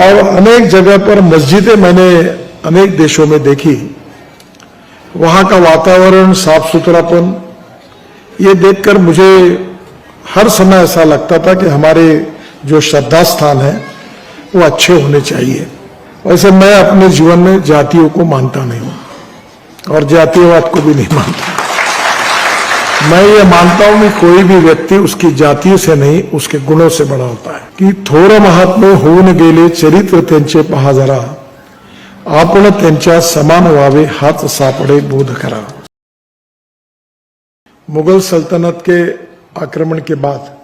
और अनेक जगह पर मस्जिदें मैंने अनेक देशों में देखी। वहां का वातावरण, साफ सुथरापन, ये देखकर मुझे हर समय ऐसा लगता था कि हमारे जो श्रद्धा स्थान है वो अच्छे होने चाहिए। वैसे मैं अपने जीवन में जातियों को मानता नहीं हूं और जातीयवाद को भी नहीं मानता। मैं ये मानता हूं कि कोई भी व्यक्ति उसकी जाति से नहीं, उसके गुणों से बड़ा होता है। की थोर महात्मे होऊन गेले चरित्र त्यांचे पहा जरा, आपण त्यांच्या समान व्हावे हाच सापडे बोध करा। मुगल सल्तनत के आक्रमण के बाद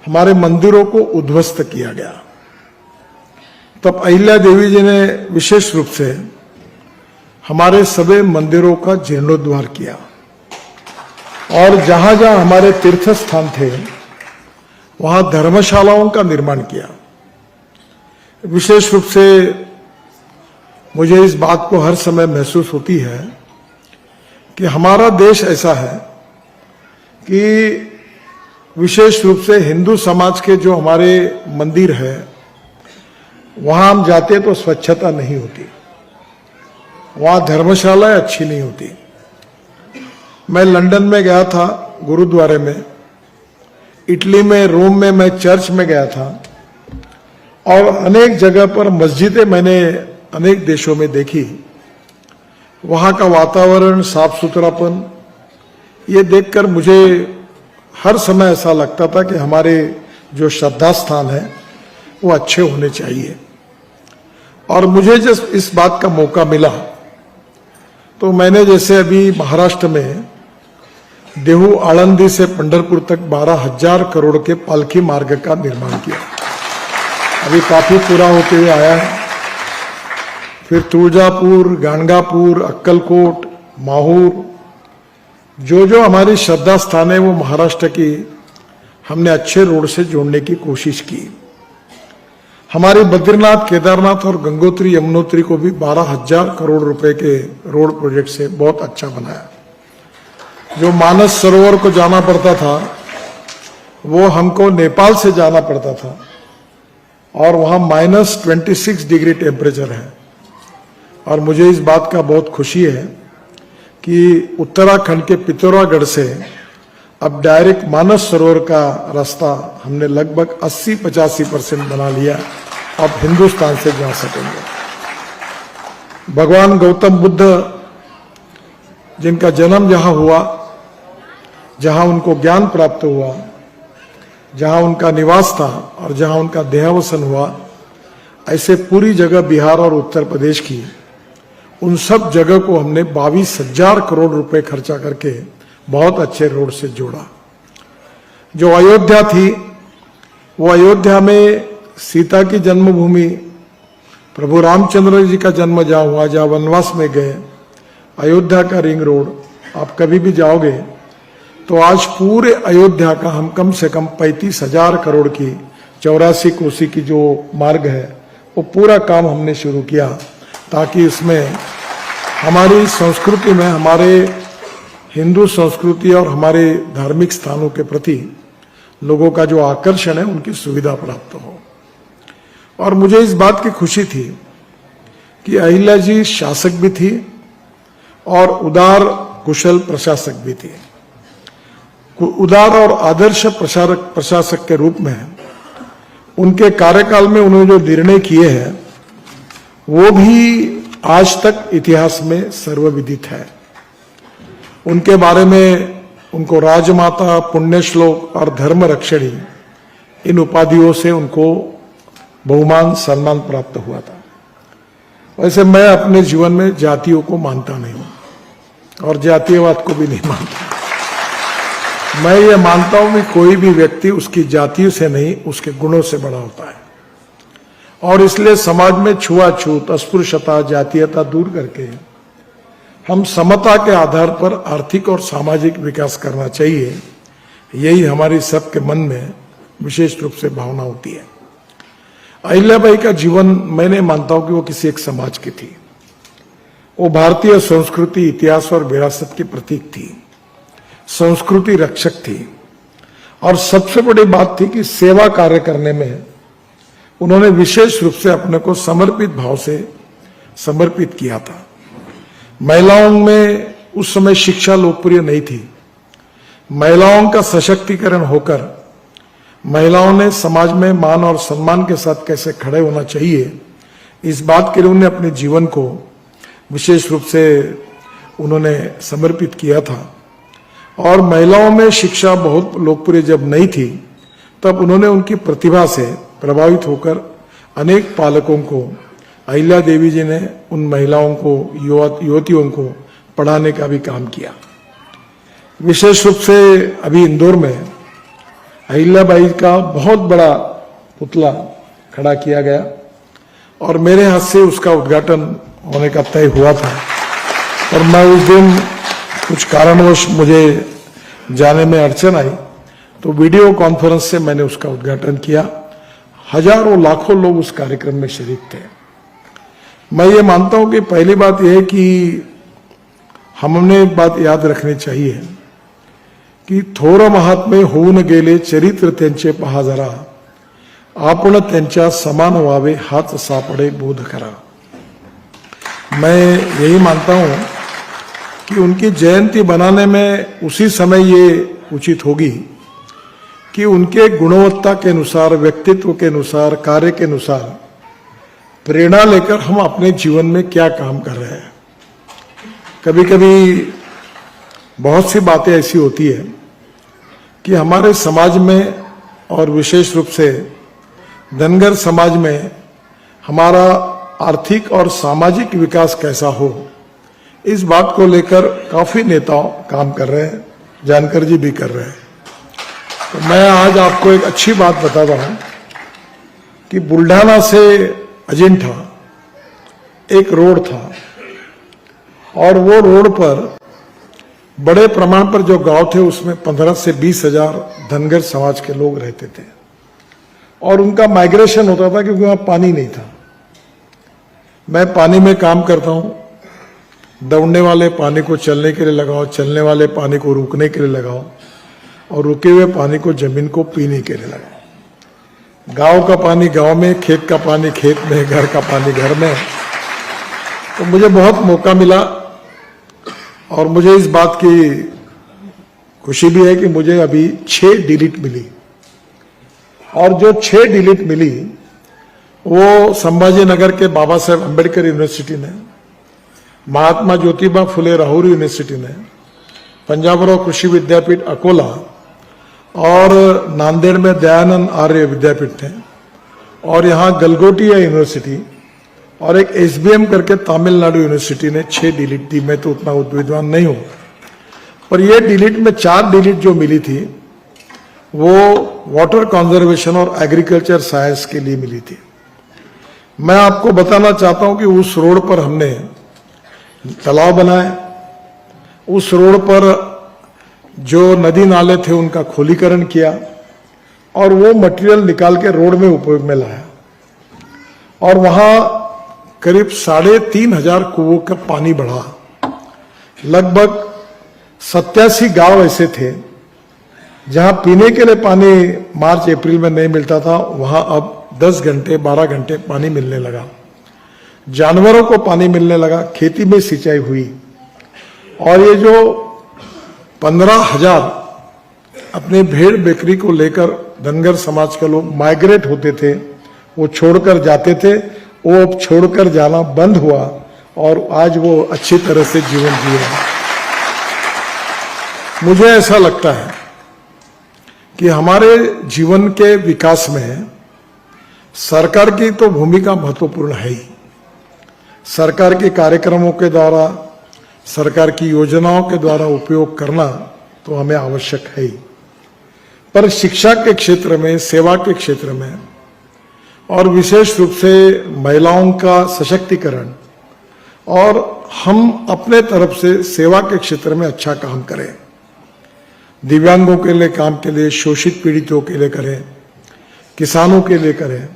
हमारे मंदिरों को उद्ध्वस्त किया गया। तब अहिल्या देवी जी ने विशेष रूप से हमारे सभी मंदिरों का जीर्णोद्धार किया और जहां जहां हमारे तीर्थ स्थान थे वहां धर्मशालाओं का निर्माण किया। विशेष रूप से मुझे इस बात को हर समय महसूस होती है कि हमारा देश ऐसा है कि विशेष रूप से हिंदू समाज के जो हमारे मंदिर है वहां हम जाते तो स्वच्छता नहीं होती, वहां धर्मशालाएं अच्छी नहीं होती। मैं लंदन में गया था गुरुद्वारे में, इटली में, रोम में मैं चर्च में गया था और अनेक जगह पर मस्जिदें मैंने अनेक देशों में देखी। वहां का वातावरण, साफ सुथरापन, ये देखकर मुझे हर समय ऐसा लगता था कि हमारे जो श्रद्धा स्थान है वो अच्छे होने चाहिए। और मुझे जब इस बात का मौका मिला तो मैंने जैसे अभी महाराष्ट्र में देहू आळंदी से पंढरपुर तक 12,000 करोड़ के पालकी मार्ग का निर्माण किया, अभी काफी पूरा होते हुए आया है। फिर तुळजापुर, गाणगापुर, अक्कलकोट, माहूर, जो हमारी श्रद्धा स्थान है वो महाराष्ट्र की हमने अच्छे रोड से जोड़ने की कोशिश की। हमारे बद्रीनाथ, केदारनाथ और गंगोत्री, यमुनोत्री को भी 12,000 करोड़ रुपए के रोड प्रोजेक्ट से बहुत अच्छा बनाया। जो मानस सरोवर को जाना पड़ता था वो हमको नेपाल से जाना पड़ता था और वहां -26 डिग्री टेम्परेचर है। और मुझे इस बात का बहुत खुशी है कि उत्तराखंड के पिथौरागढ़ से अब डायरेक्ट मानस सरोवर का रास्ता हमने लगभग 80-85% बना लिया। अब हिंदुस्तान से जा सकेंगे। भगवान गौतम बुद्ध जिनका जन्म जहां हुआ, जहां उनको ज्ञान प्राप्त हुआ, जहां उनका निवास था और जहां उनका देहावसान हुआ, ऐसे पूरी जगह बिहार और उत्तर प्रदेश की उन सब जगह को हमने 22,000 करोड़ रुपए खर्चा करके बहुत अच्छे रोड से जोड़ा। जो अयोध्या थी वो अयोध्या में सीता की जन्मभूमि, प्रभु रामचंद्र जी का जन्म जहां हुआ, जहां वनवास में गए, अयोध्या का रिंग रोड आप कभी भी जाओगे तो आज पूरे अयोध्या का हम कम से कम 35,000 करोड़ की 84 कोसी की जो मार्ग है वो पूरा काम हमने शुरू किया, ताकि इसमें हमारी संस्कृति में, हमारे हिंदू संस्कृति और हमारे धार्मिक स्थानों के प्रति लोगों का जो आकर्षण है उनकी सुविधा प्राप्त हो। और मुझे इस बात की खुशी थी कि अहिल्या जी शासक भी थी और उदार कुशल प्रशासक भी थी। उदार और आदर्श प्रशासक के रूप में उनके कार्यकाल में उन्होंने जो निर्णय किए हैं वो भी आज तक इतिहास में सर्वविदित है। उनके बारे में उनको राजमाता, पुण्यश्लोक और धर्म रक्षणी इन उपाधियों से उनको बहुमान सम्मान प्राप्त हुआ था। वैसे मैं अपने जीवन में जातियों को मानता नहीं हूं और जातीयवाद को भी नहीं मानता। मैं ये मानता हूं कि कोई भी व्यक्ति उसकी जाति से नहीं, उसके गुणों से बड़ा होता है। और इसलिए समाज में छुआछूत, अस्पृश्यता, जातीयता दूर करके हम समता के आधार पर आर्थिक और सामाजिक विकास करना चाहिए। यही हमारी सबके मन में विशेष रूप से भावना होती है। अहिल्याबाई का जीवन, मैंने मानता हूं कि वो किसी एक समाज की थी। वो भारतीय संस्कृति, इतिहास और विरासत की प्रतीक थी, संस्कृति रक्षक थी और सबसे बड़ी बात थी कि सेवा कार्य करने में उन्होंने विशेष रूप से अपने को समर्पित भाव से समर्पित किया था। महिलाओं में उस समय शिक्षा लोकप्रिय नहीं थी। महिलाओं का सशक्तिकरण होकर महिलाओं ने समाज में मान और सम्मान के साथ कैसे खड़े होना चाहिए, इस बात के लिए उन्होंने अपने जीवन को विशेष रूप से उन्होंने समर्पित किया था। और महिलाओं में शिक्षा बहुत लोकप्रिय जब नहीं थी, तब उन्होंने उनकी प्रतिभा से प्रभावित होकर अनेक पालकों को, अहिल्या देवी जी ने उन महिलाओं को, युवतियों को पढ़ाने का भी काम किया। विशेष रूप से अभी इंदौर में अहिल्याबाई का बहुत बड़ा पुतला खड़ा किया गया और मेरे हाथ से उसका उद्घाटन होने का तय हुआ था। और मैं उस दिन कुछ कारणवश मुझे जाने में अड़चन आई, तो वीडियो कॉन्फ्रेंस से मैंने उसका उद्घाटन किया। हजारों लाखों लोग उस कार्यक्रम में शरीक थे। मैं ये मानता हूं कि पहली बात यह है कि हमने एक बात याद रखनी चाहिए की थोर महात्मे होऊन गेले चरित्र त्यांचे पहा जरा, आपण त्यांच्या समान व्हावे हाच सापडे बोध करा। मैं यही मानता हूं कि उनकी जयंती बनाने में उसी समय ये उचित होगी कि उनके गुणवत्ता के अनुसार, व्यक्तित्व के अनुसार, कार्य के अनुसार प्रेरणा लेकर हम अपने जीवन में क्या काम कर रहे हैं। कभी कभी बहुत सी बातें ऐसी होती है कि हमारे समाज में और विशेष रूप से धनगर समाज में हमारा आर्थिक और सामाजिक विकास कैसा हो, इस बात को लेकर काफी नेता काम कर रहे हैं, जानकर जी भी कर रहे हैं। तो मैं आज आपको एक अच्छी बात बता रहा हूं कि बुल्ढाना से अजिंठा एक रोड था और वो रोड पर बड़े प्रमाण पर जो गांव थे उसमें 15 से 20 हजार धनगर समाज के लोग रहते थे और उनका माइग्रेशन होता था क्योंकि वहां पानी नहीं था। मैं पानी में काम करता हूं, दौड़ने वाले पानी को चलने के लिए लगाओ, चलने वाले पानी को रुकने के लिए लगाओ और रुके हुए पानी को जमीन को पीने के लिए लगाओ। गांव का पानी गांव में, खेत का पानी खेत में, घर का पानी घर में। तो मुझे बहुत मौका मिला और मुझे इस बात की खुशी भी है कि मुझे अभी 6 डिलीट मिली और जो 6 डिलीट मिली वो संभाजी नगर के बाबा साहेब अम्बेडकर यूनिवर्सिटी ने, महात्मा ज्योतिबा फुले राहुरी यूनिवर्सिटी ने, पंजाबराव कृषि विद्यापीठ अकोला और नांदेड़ में दयानंद आर्य विद्यापीठ थे और यहाँ गलगोटिया यूनिवर्सिटी और एक एसबीएम करके तमिलनाडु यूनिवर्सिटी ने 6 डिलीट दी। मैं तो उतना विद्वान नहीं हूं, पर ये डिलीट में 4 डिलीट जो मिली थी वो वाटर कंजर्वेशन और एग्रीकल्चर साइंस के लिए मिली थी। मैं आपको बताना चाहता हूं कि उस रोड पर हमने तालाब बनाए, उस रोड पर जो नदी नाले थे उनका खोलीकरण किया और वो मटेरियल निकाल के रोड में उपयोग में लाया और वहां करीब 3,500 कुओं का पानी बढ़ा। लगभग 87 गांव ऐसे थे जहां पीने के लिए पानी मार्च अप्रैल में नहीं मिलता था, वहां अब 10 घंटे 12 घंटे पानी मिलने लगा। जानवरों को पानी मिलने लगा, खेती में सिंचाई हुई और ये जो 15,000 अपने भेड़ बेकरी को लेकर धनगर समाज के लोग माइग्रेट होते थे, वो छोड़कर जाते थे, वो अब छोड़कर जाना बंद हुआ और आज वो अच्छी तरह से जीवन जी रहे हैं। मुझे ऐसा लगता है कि हमारे जीवन के विकास में सरकार की तो भूमिका महत्वपूर्ण है ही। सरकार के कार्यक्रमों के द्वारा, सरकार की योजनाओं के द्वारा उपयोग करना तो हमें आवश्यक है ही, पर शिक्षा के क्षेत्र में, सेवा के क्षेत्र में और विशेष रूप से महिलाओं का सशक्तिकरण और हम अपने तरफ से सेवा के क्षेत्र में अच्छा काम करें, दिव्यांगों के लिए काम के लिए, शोषित पीड़ितों के लिए करें, किसानों के लिए करें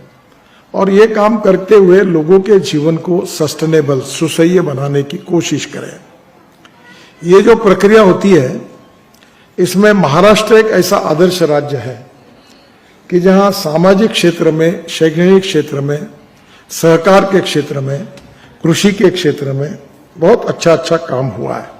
और ये काम करते हुए लोगों के जीवन को सस्टेनेबल, सुसह्य बनाने की कोशिश करें। ये जो प्रक्रिया होती है इसमें महाराष्ट्र एक ऐसा आदर्श राज्य है कि जहां सामाजिक क्षेत्र में, शैक्षणिक क्षेत्र में, सहकार के क्षेत्र में, कृषि के क्षेत्र में बहुत अच्छा काम हुआ है।